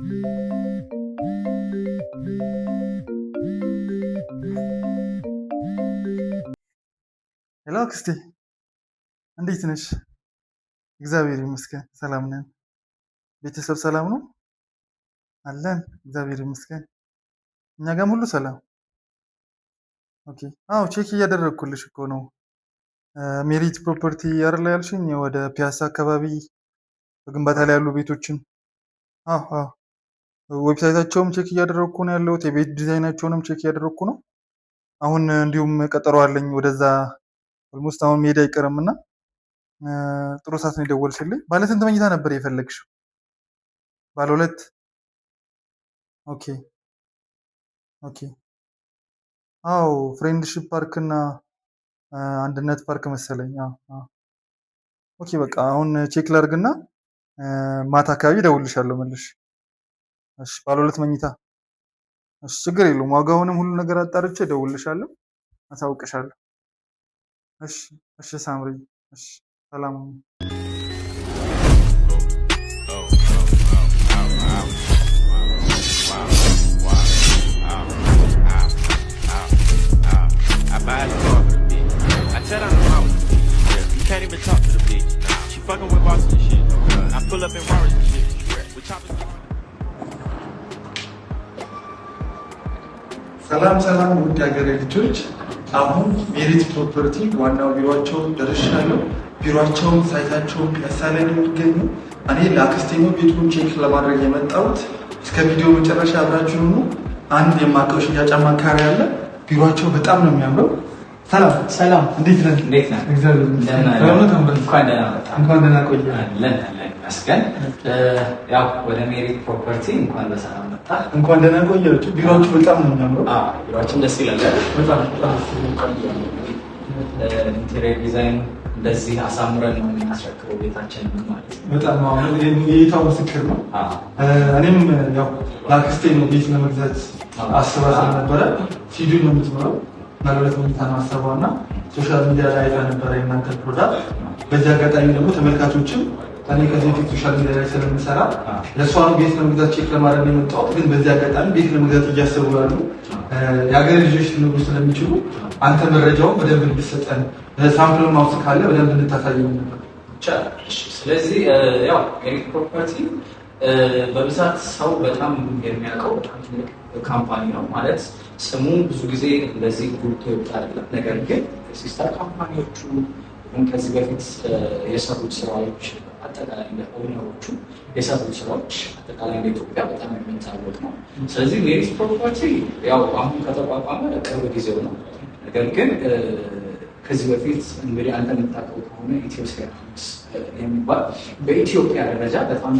ሄሎ አክስቴ እንዴት ነሽ? እግዚአብሔር ይመስገን ሰላም ነን። ቤተሰብ ሰላም ነው? አለን እግዚአብሔር ይመስገን። እኛ ጋርም ሁሉ ሰላም። ኦኬ። አዎ ቼክ እያደረግኩልሽ እኮ ነው። ሜሪት ፕሮፐርቲ አይደል ያልሽኝ? ወደ ፒያሳ አካባቢ በግንባታ ላይ ያሉ ቤቶችን። አዎ አዎ። ዌብሳይታቸውም ቼክ እያደረግኩ ነው ያለሁት። የቤት ዲዛይናቸውንም ቼክ እያደረግኩ ነው። አሁን እንዲሁም ቀጠሮ አለኝ ወደዛ ኦልሞስት አሁን መሄድ አይቀርም እና ጥሩ ሰዓት ነው የደወልሽልኝ። ባለ ስንት መኝታ ነበር የፈለግሽው? ባለ ሁለት? ኦኬ ኦኬ። አዎ ፍሬንድሺፕ ፓርክ እና አንድነት ፓርክ መሰለኝ። አዎ አዎ። ኦኬ በቃ አሁን ቼክ ላድርግና ማታ አካባቢ እደውልልሻለሁ መልሽ። እሺ ባለ ሁለት መኝታ። እሺ ችግር የለውም። ዋጋውንም ሁሉ ነገር አጣርቼ እደውልልሻለሁ፣ አሳውቅሻለሁ። እሺ እሺ ሳምሪ። እሺ ሰላም ሁኚ። I buy a car for the bitch. I tell her I'm out with the bitch. You can't even talk to the bitch. She fucking with boss and shit. I pull up in Rari and shit. We chopping. ሰላም ሰላም ውድ ሀገሬ ልጆች፣ አሁን ሜሪት ፕሮፐርቲ ዋናው ቢሮቸው ደርሻለሁ። ቢሮቸውን ሳይታቸውን ፒያሳ ላይ ነው የሚገኙ። እኔ ለአክስቴ ነው ቤቱን ቼክ ለማድረግ የመጣሁት። እስከ ቪዲዮ መጨረሻ አብራችሁ ሁኑ። አንድ የማውቀው ሽያጭ አማካሪ አለ። ቢሮቸው በጣም ነው የሚያምረው። ሰላም ሰላም፣ እንዴት ነህ? እንዴት ነህ? እግዚአብሔር ይመስገን። እንኳን ደህና መጣህ። እንኳን ደህና ቆየህ። አለን ይመስገን። ያው ወደ ሜሪት ፕሮፐርቲ እንኳን በሰላም መጣህ። እንኳን ደህና ቆያችሁ። ቢሮችሁ በጣም ነው የሚያምረው። አዎ ቢሮአችን ደስ ይላል። በጣም ኢንቴሪየር ዲዛይን እንደዚህ አሳምረን ነው የምናስረክበው ቤታችንን ማለት ነው። በጣም አሁን የእይታው ምስክር ነው። እኔም ያው ለአክስቴ ነው ቤት ለመግዛት አስባ ስለነበረ ሲዱን ነው የምትኖረው ማለት መኝታ ነው አሰባው እና ሶሻል ሚዲያ ላይ አይታ ነበረ የእናንተ ፕሮዳክት። በዚህ አጋጣሚ ደግሞ ተመልካቾችም እኔ ከዚህ በፊት ሶሻል ሚዲያ ላይ ስለምሰራ ለእሷ ነው ቤት ለመግዛት ቼክ ለማድረግ ነው የመጣሁት። ግን በዚህ አጋጣሚ ቤት ለመግዛት እያሰቡ ያሉ የሀገር ልጆች ሊኖሩ ስለሚችሉ አንተ መረጃውን በደንብ እንድትሰጠን ሳምፕል ማውስ ካለ በደንብ እንድታሳየን ነበር። ስለዚህ ያው ሜሪት ፕሮፐርቲ በብዛት ሰው በጣም የሚያውቀው ትልቅ ካምፓኒ ነው ማለት ስሙ ብዙ ጊዜ እንደዚህ ጉልቶ ይወጣ አይደለም። ነገር ግን ሲስተር ካምፓኒዎቹ ከዚህ በፊት የሰሩት ስራዎች አጠቃላይ ለኦነሮቹ የሰሩት ስራዎች አጠቃላይ ለኢትዮጵያ በጣም የሚታወቅ ነው። ስለዚህ ሜሪት ፕሮፐርቲ ያው አሁን ከተቋቋመ ቅርብ ጊዜው ነው። ነገር ግን ከዚህ በፊት እንግዲህ አንተ የምታውቀው ከሆነ ኢትዮ ሴራሚክስ የሚባል በኢትዮጵያ ደረጃ በጣም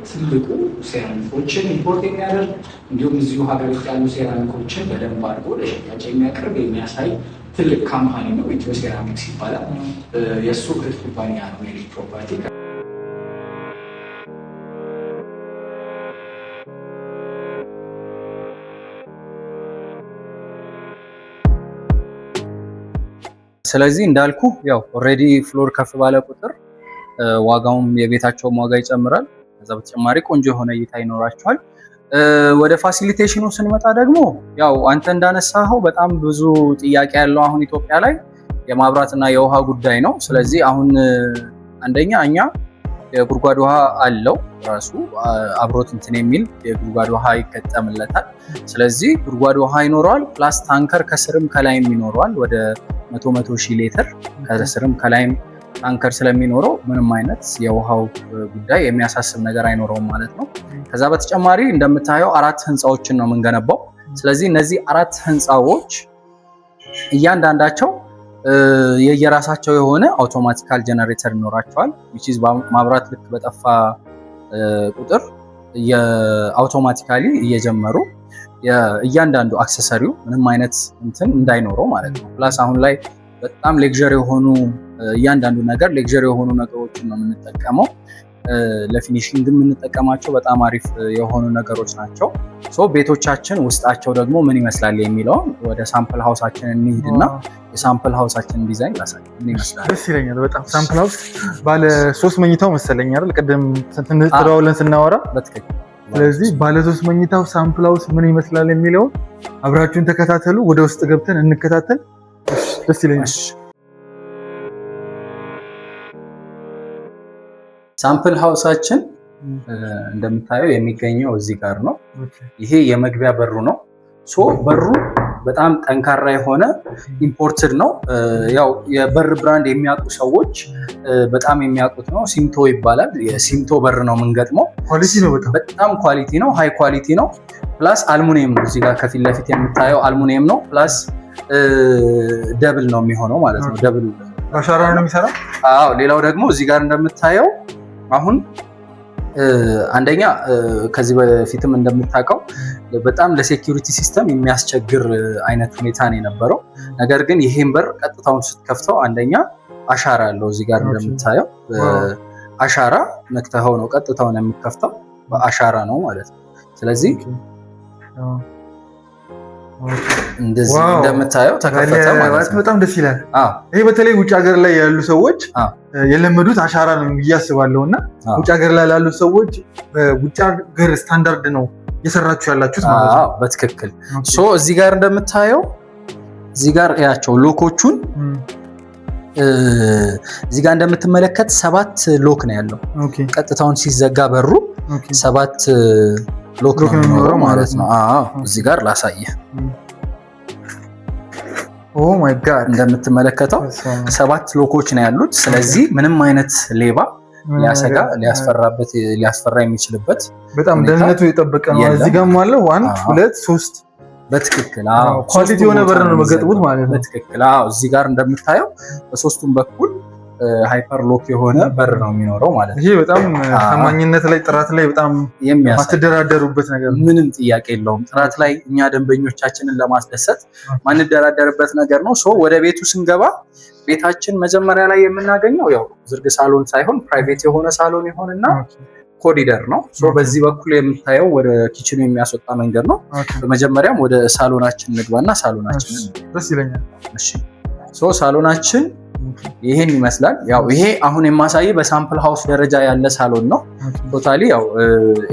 ትልቁ ሴራሚኮችን ኢምፖርት የሚያደርግ እንዲሁም እዚሁ ሀገር ውስጥ ያሉ ሴራሚኮችን በደንብ አድርጎ ለሽያጭ የሚያቀርብ የሚያሳይ ትልቅ ካምፓኒ ነው። ኢትዮ ሴራሚክስ ይባላል። የእሱ እህት ኩባንያ ነው ሜሪት ፕሮፐርቲ። ስለዚህ እንዳልኩ ያው ኦልሬዲ ፍሎር ከፍ ባለ ቁጥር ዋጋውም የቤታቸውም ዋጋ ይጨምራል። ከዛ በተጨማሪ ቆንጆ የሆነ እይታ ይኖራቸዋል። ወደ ፋሲሊቴሽኑ ስንመጣ ደግሞ ያው አንተ እንዳነሳኸው በጣም ብዙ ጥያቄ ያለው አሁን ኢትዮጵያ ላይ የማብራትና የውሃ ጉዳይ ነው። ስለዚህ አሁን አንደኛ እኛ የጉድጓድ ውሃ አለው ራሱ አብሮት እንትን የሚል የጉድጓድ ውሃ ይገጠምለታል። ስለዚህ ጉድጓድ ውሃ ይኖረዋል። ፕላስ ታንከር ከስርም ከላይም ይኖረዋል። ወደ 100 ሺህ ሊትር ከስርም ከላይም ታንከር ስለሚኖረው ምንም አይነት የውሃው ጉዳይ የሚያሳስብ ነገር አይኖረውም ማለት ነው። ከዛ በተጨማሪ እንደምታየው 4 ህንፃዎችን ነው የምንገነባው። ስለዚህ እነዚህ 4 ህንፃዎች እያንዳንዳቸው የየራሳቸው የሆነ አውቶማቲካል ጀነሬተር ይኖራቸዋል። which is ማብራት ልክ በጠፋ ቁጥር የአውቶማቲካሊ እየጀመሩ እያንዳንዱ አክሰሰሪው ምንም አይነት እንትን እንዳይኖረው ማለት ነው። ፕላስ አሁን ላይ በጣም ሌክዠሪ የሆኑ እያንዳንዱ ነገር ሌክዠሪ የሆኑ ነገሮችን ነው የምንጠቀመው። ለፊኒሺንግ የምንጠቀማቸው በጣም አሪፍ የሆኑ ነገሮች ናቸው። ቤቶቻችን ውስጣቸው ደግሞ ምን ይመስላል የሚለውን ወደ ሳምፕል ሃውሳችን እንሂድና የሳምፕል ሃውሳችን ዲዛይን ላሳይ። ምን ይመስላል? ደስ ይለኛል በጣም። ሳምፕል ሃውስ ባለ 3 መኝታው መሰለኝ አይደል? ቅድም ተደዋውለን ስናወራ በትክክል ስለዚህ ባለ 3 መኝታው ሳምፕል ሃውስ ምን ይመስላል የሚለውን አብራችሁን ተከታተሉ። ወደ ውስጥ ገብተን እንከታተል። ደስ ይለኛል። ሳምፕል ሃውሳችን እንደምታየው የሚገኘው እዚህ ጋር ነው። ይሄ የመግቢያ በሩ ነው። ሶ በሩ በጣም ጠንካራ የሆነ ኢምፖርትድ ነው። ያው የበር ብራንድ የሚያውቁ ሰዎች በጣም የሚያውቁት ነው። ሲምቶ ይባላል። የሲምቶ በር ነው የምንገጥመው። ኳሊቲ ነው፣ በጣም ኳሊቲ ነው። ሃይ ኳሊቲ ነው። ፕላስ አልሙኒየም ነው። እዚህ ጋር ከፊት ለፊት የምታየው አልሙኒየም ነው። ፕላስ ደብል ነው የሚሆነው ማለት ነው። ደብል አሻራ ነው የሚሰራው። አዎ። ሌላው ደግሞ እዚህ ጋር እንደምታየው አሁን አንደኛ ከዚህ በፊትም እንደምታውቀው በጣም ለሴኩሪቲ ሲስተም የሚያስቸግር አይነት ሁኔታ ነው የነበረው። ነገር ግን ይሄን በር ቀጥታውን ስትከፍተው አንደኛ አሻራ አለው። እዚህ ጋር እንደምታየው አሻራ ነክተኸው ነው ቀጥታውን የሚከፍተው፣ በአሻራ ነው ማለት ነው። ስለዚህ እንደዚህ እንደምታየው ተከፈተ ማለት ነው። በጣም ደስ ይላል። ይሄ በተለይ ውጭ ሀገር ላይ ያሉ ሰዎች የለመዱት አሻራ ነው ብዬ አስባለሁ እና ውጭ ሀገር ላይ ላሉ ሰዎች በውጭ ሀገር ስታንዳርድ ነው እየሰራችሁ ያላችሁት ማለት ነው። በትክክል ሶ እዚህ ጋር እንደምታየው እዚህ ጋር ያቸው ሎኮቹን እዚህ ጋር እንደምትመለከት 7 ሎክ ነው ያለው። ቀጥታውን ሲዘጋ በሩ 7 ሎክ ነው የሚኖረው ማለት ነው። እዚህ ጋር ላሳየህ። ኦ ማይ ጋድ እንደምትመለከተው 7 ሎኮች ነው ያሉት። ስለዚህ ምንም አይነት ሌባ ሊያስፈራ የሚችልበት በጣም ደህንነቱ የጠበቀ ነው። እዚህ ጋርም አለው 1 2 3 በትክክል ኳሊቲ የሆነ በር ነው መገጥሙት ማለት ነው። በትክክል እዚህ ጋር እንደምታየው በሶስቱም በኩል ሃይፐር ሎክ የሆነ በር ነው የሚኖረው ማለት ነው። ይሄ በጣም ታማኝነት ላይ ጥራት ላይ በጣም ማትደራደሩበት ነገር ነው። ምንም ጥያቄ የለውም። ጥራት ላይ እኛ ደንበኞቻችንን ለማስደሰት ማንደራደርበት ነገር ነው። ሶ ወደ ቤቱ ስንገባ ቤታችን መጀመሪያ ላይ የምናገኘው ያው ዝርግ ሳሎን ሳይሆን ፕራይቬት የሆነ ሳሎን ይሆንና ኮሪደር ነው። ሶ በዚህ በኩል የምታየው ወደ ኪችኑ የሚያስወጣ መንገድ ነው። በመጀመሪያም ወደ ሳሎናችን እንግባና ሳሎናችንን ደስ ይለኛል። እሺ ሶ ሳሎናችን ይሄን ይመስላል። ያው ይሄ አሁን የማሳይ በሳምፕል ሃውስ ደረጃ ያለ ሳሎን ነው። ቶታሊ ያው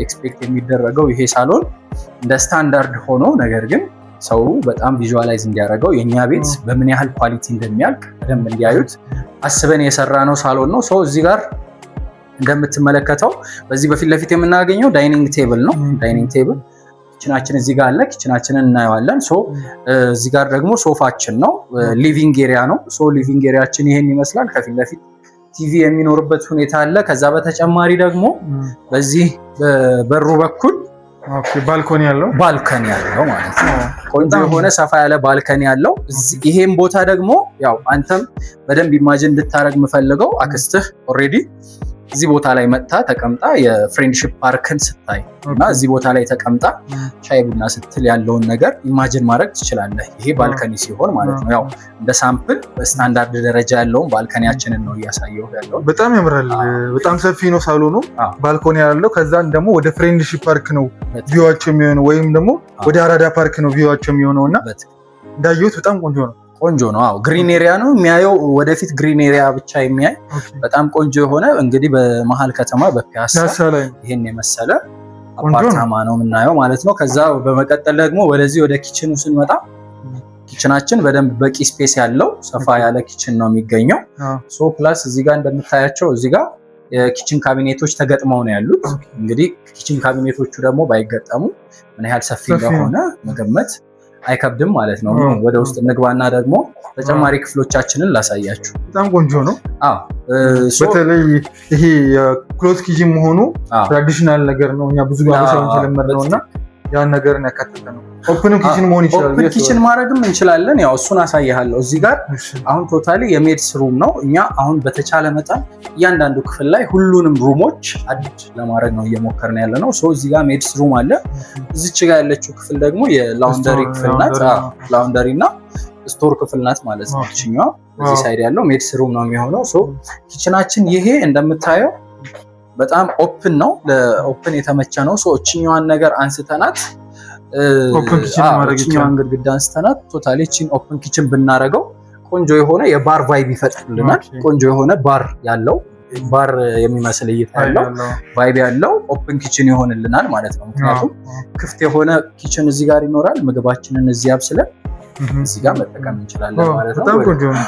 ኤክስፔክት የሚደረገው ይሄ ሳሎን እንደ ስታንዳርድ ሆኖ ነገር ግን ሰው በጣም ቪዥዋላይዝ እንዲያደርገው የኛ ቤት በምን ያህል ኳሊቲ እንደሚያልቅ በደንብ እንዲያዩት አስበን የሰራ ነው ሳሎን ነው። ሶ እዚህ ጋር እንደምትመለከተው በዚህ በፊት ለፊት የምናገኘው ዳይኒንግ ቴብል ነው። ዳይኒንግ ቴብል ኪችናችን እዚህ ጋር አለ። ኪችናችንን እናየዋለን። ሶ እዚህ ጋር ደግሞ ሶፋችን ነው። ሊቪንግ ኤሪያ ነው። ሶ ሊቪንግ ኤሪያችን ይሄን ይመስላል። ከፊት ለፊት ቲቪ የሚኖርበት ሁኔታ አለ። ከዛ በተጨማሪ ደግሞ በዚህ በበሩ በኩል ባልኮኒ ያለው ማለት ነው። ቆንጆ የሆነ ሰፋ ያለ ባልኮኒ ያለው። ይሄን ቦታ ደግሞ ያው አንተም በደንብ ኢማጂን እንድታረግ የምፈልገው አክስትህ ኦልሬዲ እዚህ ቦታ ላይ መጥታ ተቀምጣ የፍሬንድሺፕ ፓርክን ስታይ እና እዚህ ቦታ ላይ ተቀምጣ ሻይ ቡና ስትል ያለውን ነገር ኢማጂን ማድረግ ትችላለህ። ይሄ ባልከኒ ሲሆን ማለት ነው። ያው እንደ ሳምፕል በስታንዳርድ ደረጃ ያለውን ባልከኒያችንን ነው እያሳየው ያለው። በጣም ያምራል። በጣም ሰፊ ነው ሳሎኑ፣ ባልኮኒ ያለው። ከዛን ደግሞ ወደ ፍሬንድሺፕ ፓርክ ነው ቪዋቸው የሚሆነው ወይም ደግሞ ወደ አራዳ ፓርክ ነው ቪዋቸው የሚሆነው እና እንዳየሁት በጣም ቆንጆ ነው። ቆንጆ ነው። ግሪን ኤሪያ ነው የሚያየው። ወደፊት ግሪን ኤሪያ ብቻ የሚያይ በጣም ቆንጆ የሆነ እንግዲህ በመሀል ከተማ በፒያሳ ይሄን የመሰለ አፓርታማ ነው የምናየው ማለት ነው። ከዛ በመቀጠል ደግሞ ወደዚህ ወደ ኪችኑ ስንመጣ ኪችናችን በደንብ በቂ ስፔስ ያለው ሰፋ ያለ ኪችን ነው የሚገኘው። ሶ ፕላስ እዚህ ጋር እንደምታያቸው እዚህ ጋር የኪችን ካቢኔቶች ተገጥመው ነው ያሉት። እንግዲህ ኪችን ካቢኔቶቹ ደግሞ ባይገጠሙ ምን ያህል ሰፊ እንደሆነ መገመት አይከብድም ማለት ነው። ወደ ውስጥ እንግባና ደግሞ ተጨማሪ ክፍሎቻችንን ላሳያችሁ። በጣም ቆንጆ ነው። በተለይ ይሄ የክሎዝ ኪችን መሆኑ ትራዲሽናል ነገር ነው። እኛ ብዙ ጋር ሰው ተለመደውና ያን ነገርን ያካተተ ነው። ኦፕን ኪችን መሆን ይችላል። ኦፕን ኪችን ማድረግም እንችላለን። ያው እሱን አሳያለሁ። እዚህ ጋር አሁን ቶታሊ የሜድስ ሩም ነው። እኛ አሁን በተቻለ መጠን እያንዳንዱ ክፍል ላይ ሁሉንም ሩሞች አድ ለማድረግ ነው እየሞከርን ያለ ነው። ሶ እዚህ ጋር ሜድስ ሩም አለ። እዚች ጋር ያለችው ክፍል ደግሞ የላውንደሪ ክፍል ናት። ላውንደሪ እና ስቶር ክፍል ናት ማለት ነው። እቺኛው እዚህ ሳይድ ያለው ሜድስ ሩም ነው የሚሆነው። ሶ ኪችናችን ይሄ እንደምታየው በጣም ኦፕን ነው። ለኦፕን የተመቸ ነው። ሶ እቺኛዋን ነገር አንስተናት ኦፕን ኪችን ማድረግ እቺኛዋን ግድግዳ አንስተናት ቶታሊ እቺን ኦፕን ኪችን ብናረገው ቆንጆ የሆነ የባር ቫይብ ይፈጥርልናል። ቆንጆ የሆነ ባር ያለው ባር የሚመስል እይታ ያለው ቫይብ ያለው ኦፕን ኪችን ይሆንልናል ማለት ነው። ምክንያቱም ክፍት የሆነ ኪችን እዚህ ጋር ይኖራል። ምግባችንን እዚህ አብስለን እዚህ ጋር መጠቀም እንችላለን ማለት ነው። በጣም ቆንጆ ነው።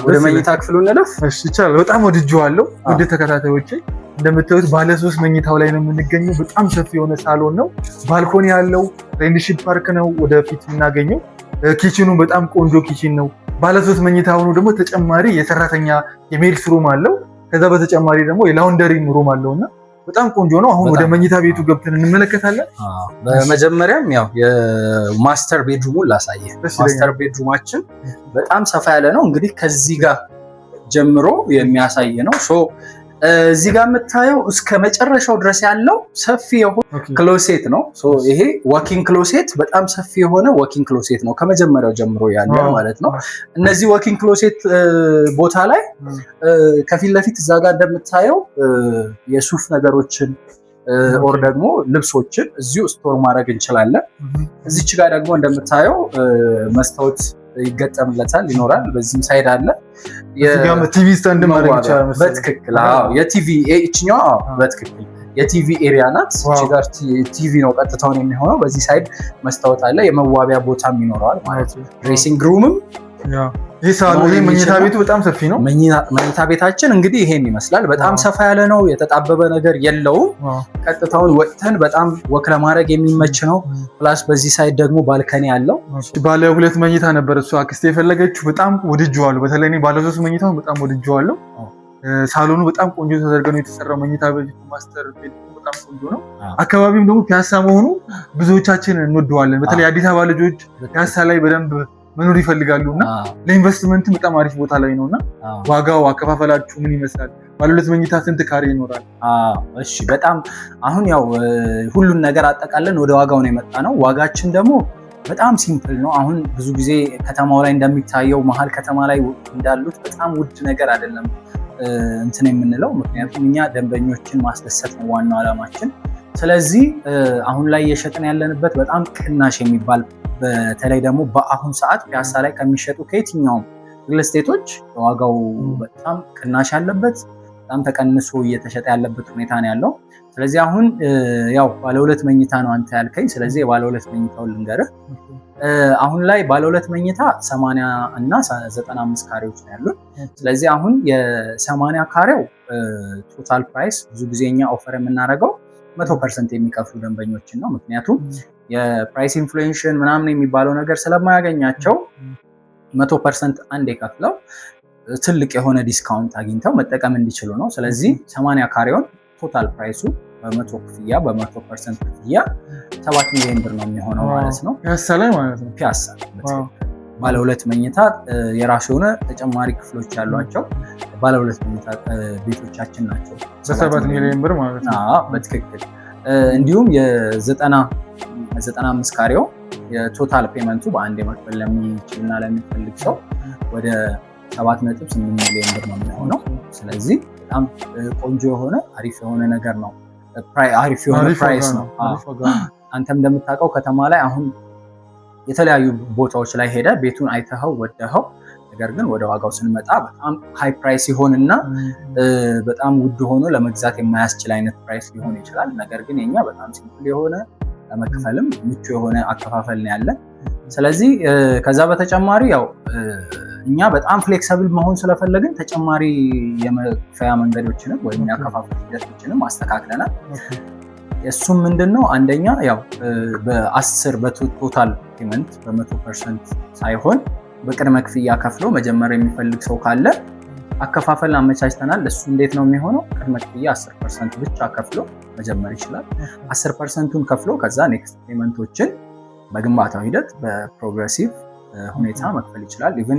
ወደ መኝታ ክፍሉ እንለፍ። እሺ ይቻላል። በጣም ወድጄዋለሁ። ውድ ተከታታዮቼ እንደምታዩት ባለ 3 መኝታው ላይ ነው የምንገኘው። በጣም ሰፊ የሆነ ሳሎን ነው። ባልኮኒ ያለው ፍሬንድሺፕ ፓርክ ነው ወደፊት የምናገኘው። ኪችኑ በጣም ቆንጆ ኪችን ነው። ባለ 3 መኝታ ሆኖ ደግሞ ተጨማሪ የሰራተኛ የሜድስ ሩም አለው። ከዛ በተጨማሪ ደግሞ የላውንደሪ ሩም አለውና በጣም ቆንጆ ነው። አሁን ወደ መኝታ ቤቱ ገብተን እንመለከታለን። በመጀመሪያም ያው የማስተር ቤድሩሙን ላሳየህ። ማስተር ቤድሩማችን በጣም ሰፋ ያለ ነው። እንግዲህ ከዚህ ጋር ጀምሮ የሚያሳይ ነው። እዚህ ጋር የምታየው እስከ መጨረሻው ድረስ ያለው ሰፊ የሆነ ክሎሴት ነው። ይሄ ዋኪንግ ክሎሴት በጣም ሰፊ የሆነ ዋኪንግ ክሎሴት ነው፣ ከመጀመሪያው ጀምሮ ያለው ማለት ነው። እነዚህ ዋኪንግ ክሎሴት ቦታ ላይ ከፊት ለፊት እዛ ጋር እንደምታየው የሱፍ ነገሮችን ኦር ደግሞ ልብሶችን እዚሁ ስቶር ማድረግ እንችላለን። እዚች ጋር ደግሞ እንደምታየው መስታወት ይገጠምለታል ይኖራል። በዚህም ሳይድ አለ ቲቪ ስታንድ ማድረግ ይቻላል። በትክክል የቲቪ እችኛዋ በትክክል የቲቪ ኤሪያ ናት። እቺ ጋር ቲቪ ነው ቀጥታውን የሚሆነው። በዚህ ሳይድ መስታወት አለ። የመዋቢያ ቦታም ይኖረዋል ማለት ነው። ድሬሲንግ ሩምም ይህ መኝታ ቤቱ በጣም ሰፊ ነው። መኝታ ቤታችን እንግዲህ ይሄን ይመስላል። በጣም ሰፋ ያለ ነው። የተጣበበ ነገር የለውም። ቀጥታውን ወጥተን በጣም ወክ ለማድረግ የሚመች ነው። ፕላስ በዚህ ሳይድ ደግሞ ባልከኒ ያለው ባለ 2 መኝታ ነበር እሱ አክስቴ የፈለገችው። በጣም ወድጄዋለሁ። በተለይ እኔ ባለ 3 መኝታው በጣም ወድጄዋለሁ። ሳሎኑ በጣም ቆንጆ ተደርጎ ነው የተሰራው። መኝታ ቤቱ ማስተር ቤት በጣም ቆንጆ ነው። አካባቢውም ደግሞ ፒያሳ መሆኑ ብዙዎቻችን እንወደዋለን። በተለይ አዲስ አበባ ልጆች ፒያሳ ላይ በደንብ መኖር ይፈልጋሉ እና ለኢንቨስትመንት በጣም አሪፍ ቦታ ላይ ነውና ዋጋው አከፋፈላችሁ ምን ይመስላል? ባለ 2 መኝታ ስንት ካሬ ይኖራል? እሺ በጣም አሁን ያው ሁሉን ነገር አጠቃለን ወደ ዋጋው ነው የመጣ ነው። ዋጋችን ደግሞ በጣም ሲምፕል ነው። አሁን ብዙ ጊዜ ከተማው ላይ እንደሚታየው መሀል ከተማ ላይ እንዳሉት በጣም ውድ ነገር አይደለም እንትን የምንለው፣ ምክንያቱም እኛ ደንበኞችን ማስደሰት ነው ዋናው ዓላማችን። ስለዚህ አሁን ላይ እየሸጥን ያለንበት በጣም ቅናሽ የሚባል በተለይ ደግሞ በአሁን ሰዓት ፒያሳ ላይ ከሚሸጡ ከየትኛውም ሪል ስቴቶች ዋጋው በጣም ቅናሽ ያለበት በጣም ተቀንሶ እየተሸጠ ያለበት ሁኔታ ነው ያለው። ስለዚህ አሁን ያው ባለ 2 መኝታ ነው አንተ ያልከኝ። ስለዚህ የባለ 2 መኝታውን ልንገርህ። አሁን ላይ ባለ 2 መኝታ 80 እና 95 ካሬዎች ነው ያሉት። ስለዚህ አሁን የ80 ካሬው ቶታል ፕራይስ ብዙ ጊዜ እኛ ኦፈር የምናደርገው 100% የሚከፍሉ ደንበኞችን ነው። ምክንያቱም የፕራይስ ኢንፍሌሽን ምናምን የሚባለው ነገር ስለማያገኛቸው 100% አንድ የከፍለው ትልቅ የሆነ ዲስካውንት አግኝተው መጠቀም እንዲችሉ ነው። ስለዚህ 80 ካሬውን ቶታል ፕራይሱ በ100% ክፍያ 7 ሚሊዮን ብር ነው የሚሆነው ማለት ነው። ፒያሳ ላይ ማለት ነው። ፒያሳ ባለ 2 መኝታ የራሱ የሆነ ተጨማሪ ክፍሎች ያሏቸው ባለ 2 መኝታ ቤቶቻችን ናቸው። በ7 ሚሊዮን ብር ማለት ነው። በትክክል እንዲሁም የ95 ካሬው የቶታል ፔመንቱ በአንድ መክፈል ለሚችልና ለሚፈልግ ሰው ወደ 7.8 ሚሊዮን ብር ነው የሚሆነው። ስለዚህ በጣም ቆንጆ የሆነ አሪፍ የሆነ ነገር ነው። አሪፍ የሆነ ፕራይስ ነው። አንተም እንደምታውቀው ከተማ ላይ አሁን የተለያዩ ቦታዎች ላይ ሄደ ቤቱን አይተኸው ወደኸው፣ ነገር ግን ወደ ዋጋው ስንመጣ በጣም ሃይ ፕራይስ ይሆንና በጣም ውድ ሆኖ ለመግዛት የማያስችል አይነት ፕራይስ ሊሆን ይችላል። ነገር ግን የኛ በጣም ሲምፕል የሆነ ለመክፈልም ምቹ የሆነ አከፋፈል ነው ያለን። ስለዚህ ከዛ በተጨማሪ ያው እኛ በጣም ፍሌክሲብል መሆን ስለፈለግን ተጨማሪ የመክፈያ መንገዶችንም ወይም የአከፋፈል ሂደቶችንም አስተካክለናል። እሱም ምንድነው? አንደኛ ያው በ10 በቶታል ፔመንት በ100% ሳይሆን በቅድመ ክፍያ ከፍሎ መጀመር የሚፈልግ ሰው ካለ አከፋፈል አመቻችተናል። እሱ እንዴት ነው የሚሆነው? ቅድመ ክፍያ 10% ብቻ ከፍሎ መጀመር ይችላል። 10%ቱን ከፍሎ ከዛ ኔክስት ፔመንቶችን በግንባታው ሂደት በፕሮግሬሲቭ ሁኔታ መክፈል ይችላል። ኢቭን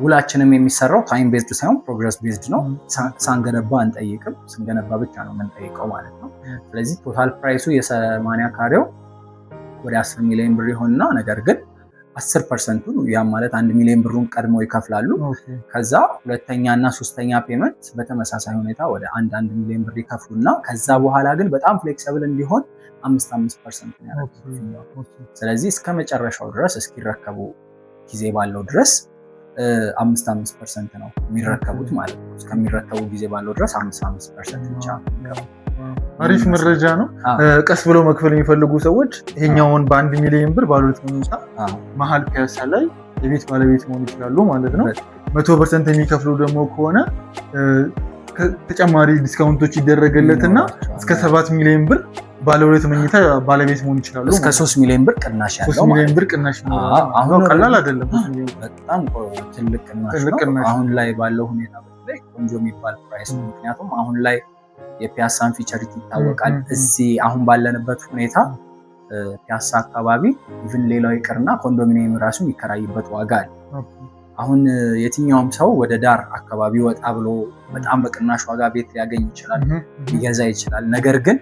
ውላችንም የሚሰራው ታይም ቤዝድ ሳይሆን ፕሮግረስ ቤዝድ ነው። ሳንገነባ አንጠይቅም፣ ስንገነባ ብቻ ነው የምንጠይቀው ማለት ነው። ስለዚህ ቶታል ፕራይሱ የ80 ካሬው ወደ 10 ሚሊዮን ብር ይሆንና ነገር ግን 10%ቱን ያም ማለት 1 ሚሊዮን ብሩን ቀድሞ ይከፍላሉ። ከዛ ሁለተኛ እና ሶስተኛ ፔመንት በተመሳሳይ ሁኔታ ወደ 1 ሚሊዮን ብር ይከፍሉና ከዛ በኋላ ግን በጣም ፍሌክሲብል እንዲሆን 5% ነው ያደርጋሉ። ስለዚህ እስከ መጨረሻው ድረስ እስኪረከቡ ጊዜ ባለው ድረስ 5% ነው የሚረከቡት ማለት ነው። እስከሚረከቡ ጊዜ ባለው ድረስ 5% ብቻ ነው። አሪፍ መረጃ ነው። ቀስ ብለው መክፈል የሚፈልጉ ሰዎች ይሄኛውን በ1 ሚሊዮን ብር ባለ 2 መኝታ መሀል ፒያሳ ላይ የቤት ባለቤት መሆን ይችላሉ ማለት ነው። 100% የሚከፍሉ ደግሞ ከሆነ ተጨማሪ ዲስካውንቶች ይደረገለትና እስከ 7 ሚሊዮን ብር ባለ 2 መኝታ ባለቤት መሆን ይችላሉ። እስከ 3 ሚሊዮን ብር ቅናሽ ያለው 3 ሚሊዮን ብር ቅናሽ ነው። አሁን ቀላል አይደለም። በጣም ትልቅ ቅናሽ። አሁን ላይ ባለው ሁኔታ ላይ ቆንጆ የሚባል ፕራይስ ነው። ምክንያቱም አሁን ላይ የፒያሳን ፊቸሪቲ ይታወቃል። እዚህ አሁን ባለንበት ሁኔታ ፒያሳ አካባቢ ኢቭን ሌላው ይቅርና ኮንዶሚኒየም ራሱ የሚከራይበት ዋጋ አለ። አሁን የትኛውም ሰው ወደ ዳር አካባቢ ወጣ ብሎ በጣም በቅናሽ ዋጋ ቤት ሊያገኝ ይችላል፣ ሊገዛ ይችላል። ነገር ግን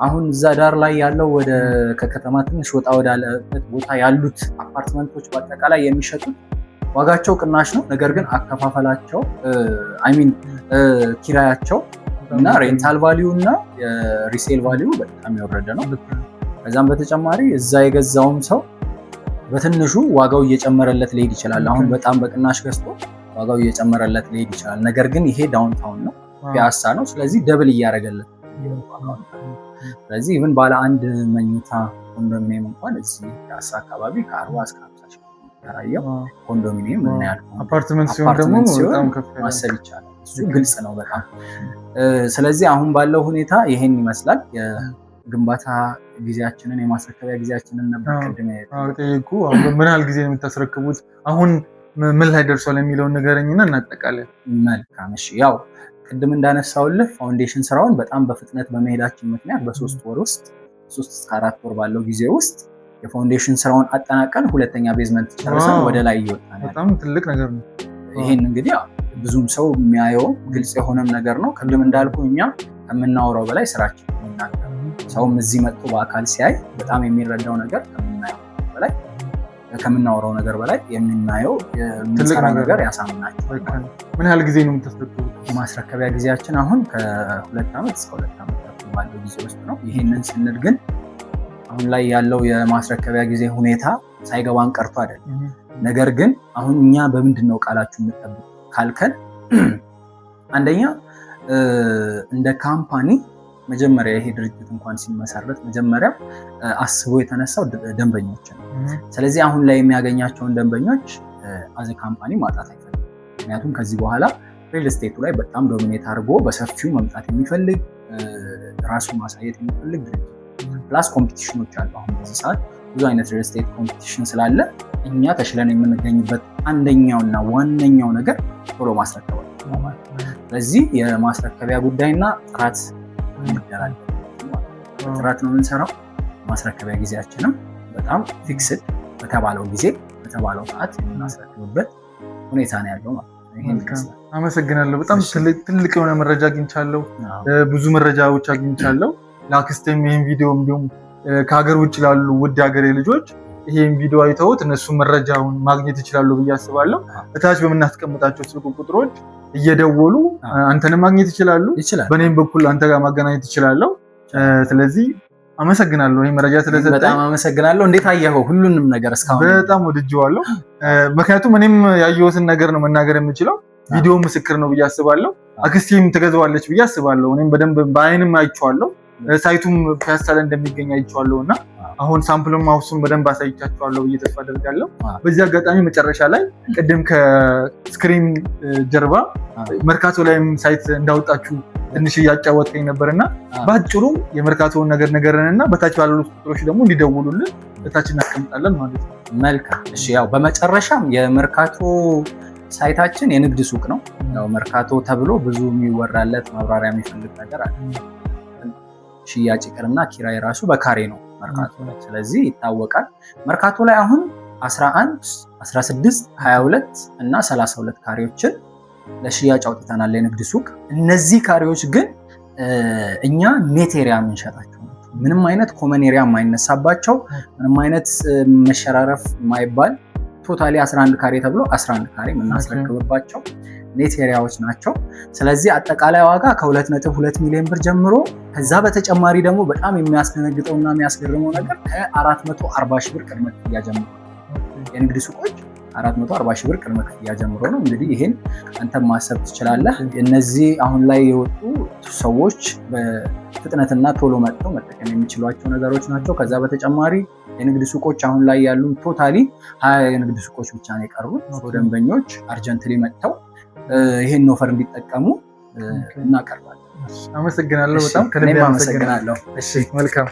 አሁን እዛ ዳር ላይ ያለው ወደ ከከተማ ትንሽ ወጣ ወዳለበት ቦታ ያሉት አፓርትመንቶች በአጠቃላይ የሚሸጡት ዋጋቸው ቅናሽ ነው። ነገር ግን አከፋፈላቸው ኪራያቸው እና ሬንታል ቫሊዩ እና የሪሴል ቫሊዩ በጣም የወረደ ነው። ከዛም በተጨማሪ እዛ የገዛውም ሰው በትንሹ ዋጋው እየጨመረለት ሊሄድ ይችላል። አሁን በጣም በቅናሽ ገዝቶ ዋጋው እየጨመረለት ሊሄድ ይችላል። ነገር ግን ይሄ ዳውንታውን ነው፣ ፒያሳ ነው። ስለዚህ ደብል እያደረገለት። ስለዚህ ኢቭን ባለ 1 መኝታ ኮንዶሚኒየም እንኳን እዚህ ፒያሳ አካባቢ ከ40 እስከ 50 ሺህ የሚከራየው ኮንዶሚኒየም ምን ያህል አፓርትመንት ሲሆን ደግሞ በጣም ከፍ ማሰብ ይቻላል። እሱ ግልጽ ነው በጣም። ስለዚህ አሁን ባለው ሁኔታ ይሄን ይመስላል። ግንባታ ጊዜያችንን የማስረከቢያ ጊዜያችንን ነበር ቅድም ጠየቁ። ምን ያህል ጊዜ ነው የምታስረክቡት? አሁን ምን ላይ ደርሷል የሚለውን ንገረኝና እናጠቃለን። መልካም እሺ። ያው ቅድም እንዳነሳውልህ ፋውንዴሽን ስራውን በጣም በፍጥነት በመሄዳችን ምክንያት በ3 ወር ውስጥ 3 እስከ 4 ወር ባለው ጊዜ ውስጥ የፋውንዴሽን ስራውን አጠናቀን ሁለተኛ ቤዝመንት ጨርሰን ወደ ላይ እየወጣን በጣም ትልቅ ነገር ነው። ይሄን እንግዲህ ብዙም ሰው የሚያየው ግልጽ የሆነም ነገር ነው። ቅድም እንዳልኩ እኛ ከምናወራው በላይ ስራችን እናገር ሰውም እዚህ መጥቶ በአካል ሲያይ በጣም የሚረዳው ነገር ከምናወራው ነገር በላይ የምናየው የምንሰራው ነገር ያሳምናቸዋል። ምን ያህል ጊዜ ነው የምታስረክቡት? የማስረከቢያ ጊዜያችን አሁን ከ2 ዓመት እስከ 2 ዓመት ባለው ጊዜ ውስጥ ነው። ይህንን ስንል ግን አሁን ላይ ያለው የማስረከቢያ ጊዜ ሁኔታ ሳይገባን ቀርቶ አይደለም። ነገር ግን አሁን እኛ በምንድን ነው ቃላችሁ የምትጠብቁ ካልከን፣ አንደኛ እንደ ካምፓኒ መጀመሪያ ይሄ ድርጅት እንኳን ሲመሰረት መጀመሪያ አስቦ የተነሳው ደንበኞች ነው። ስለዚህ አሁን ላይ የሚያገኛቸውን ደንበኞች አዘ ካምፓኒ ማጣት አይፈልግም። ምክንያቱም ከዚህ በኋላ ሪል ስቴቱ ላይ በጣም ዶሚኔት አድርጎ በሰፊው መምጣት የሚፈልግ ራሱን ማሳየት የሚፈልግ ድርጅት ፕላስ ኮምፒቲሽኖች አሉ። አሁን በዚህ ሰዓት ብዙ አይነት ሪል ስቴት ኮምፒቲሽን ስላለ እኛ ተሽለን የምንገኝበት አንደኛውና ዋነኛው ነገር ቶሎ ማስረከብ ነው ማለት ነው። ስለዚህ የማስረከቢያ ጉዳይና ጥራት ይደራል። ጥራት ነው የምንሰራው። ማስረከቢያ ጊዜያችንም በጣም ፊክስድ በተባለው ጊዜ በተባለው ሰዓት የምናስረክብበት ሁኔታ ነው ያለው ማለት ነው። አመሰግናለሁ። በጣም ትልቅ የሆነ መረጃ አግኝቻለሁ። ብዙ መረጃዎች አግኝቻለሁ። ለአክስቴም ይህን ቪዲዮ እንዲሁም ከሀገር ውጭ ላሉ ውድ ሀገሬ ልጆች ይህን ቪዲዮ አይተውት እነሱ መረጃውን ማግኘት ይችላሉ ብዬ አስባለሁ። እታች በምናስቀምጣቸው ስልክ ቁጥሮች እየደወሉ አንተንም ማግኘት ይችላሉ። በእኔም በኩል አንተ ጋር ማገናኘት ይችላለሁ። ስለዚህ አመሰግናለሁ። ይህ መረጃ ስለሰጠኝ በጣም አመሰግናለሁ። እንዴት አየኸው? ሁሉንም ነገር እስካሁን በጣም ወድጄዋለሁ። ምክንያቱም እኔም ያየሁትን ነገር ነው መናገር የምችለው። ቪዲዮ ምስክር ነው ብዬ አስባለሁ። አክስቴም ትገዛዋለች ብዬ አስባለሁ። እኔም በደንብ በአይንም አይቼዋለሁ። ሳይቱም ፒያሳ ላይ እንደሚገኝ አይቼዋለሁ እና አሁን ሳምፕልም ሀውሱን በደንብ አሳይቻቸዋለሁ ብዬ ተስፋ አደርጋለሁ። በዚህ አጋጣሚ መጨረሻ ላይ ቅድም ከስክሪን ጀርባ መርካቶ ላይም ሳይት እንዳወጣችሁ ትንሽ እያጫወትከኝ ነበርና በአጭሩ የመርካቶውን ነገር ነገርንና በታች ባሉት ቁጥሮች ደግሞ እንዲደውሉልን በታች እናስቀምጣለን ማለት ነው። መልካም እሺ። ያው በመጨረሻም የመርካቶ ሳይታችን የንግድ ሱቅ ነው። ያው መርካቶ ተብሎ ብዙ የሚወራለት ማብራሪያ የሚፈልግ ነገር አለ። ሽያጭ ይቅርና ኪራይ ራሱ በካሬ ነው መርካቶ ላይ። ስለዚህ ይታወቃል። መርካቶ ላይ አሁን 11፣ 16፣ 22 እና 32 ካሬዎችን ለሽያጭ አውጥተናል የንግድ ሱቅ። እነዚህ ካሬዎች ግን እኛ ኔት ኤሪያ የምንሸጣቸው ናቸው። ምንም አይነት ኮመን ኤሪያ የማይነሳባቸው፣ ምንም አይነት መሸራረፍ የማይባል ቶታሊ 11 ካሬ ተብሎ 11 ካሬ የምናስረክብባቸው ኔት ኤሪያዎች ናቸው። ስለዚህ አጠቃላይ ዋጋ ከ2.2 ሚሊዮን ብር ጀምሮ ከዛ በተጨማሪ ደግሞ በጣም የሚያስደነግጠውና የሚያስገርመው ነገር ከ440 ሺህ ብር ቅድመ ክፍያ ጀምሮ የንግድ ሱቆች 440 ሺህ ብር ቅድመ ክፍያ ጀምሮ ነው። እንግዲህ ይሄን አንተም ማሰብ ትችላለህ። እነዚህ አሁን ላይ የወጡ ሰዎች በፍጥነትና ቶሎ መጥተው መጠቀም የሚችሏቸው ነገሮች ናቸው። ከዛ በተጨማሪ የንግድ ሱቆች አሁን ላይ ያሉ ቶታሊ 20 የንግድ ሱቆች ብቻ ነው የቀሩት። ደንበኞች አርጀንትሊ መጥተው ይሄን ኦፈር እንዲጠቀሙ እናቀርባለን። አመሰግናለሁ። በጣም ከልብ አመሰግናለሁ። እሺ መልካም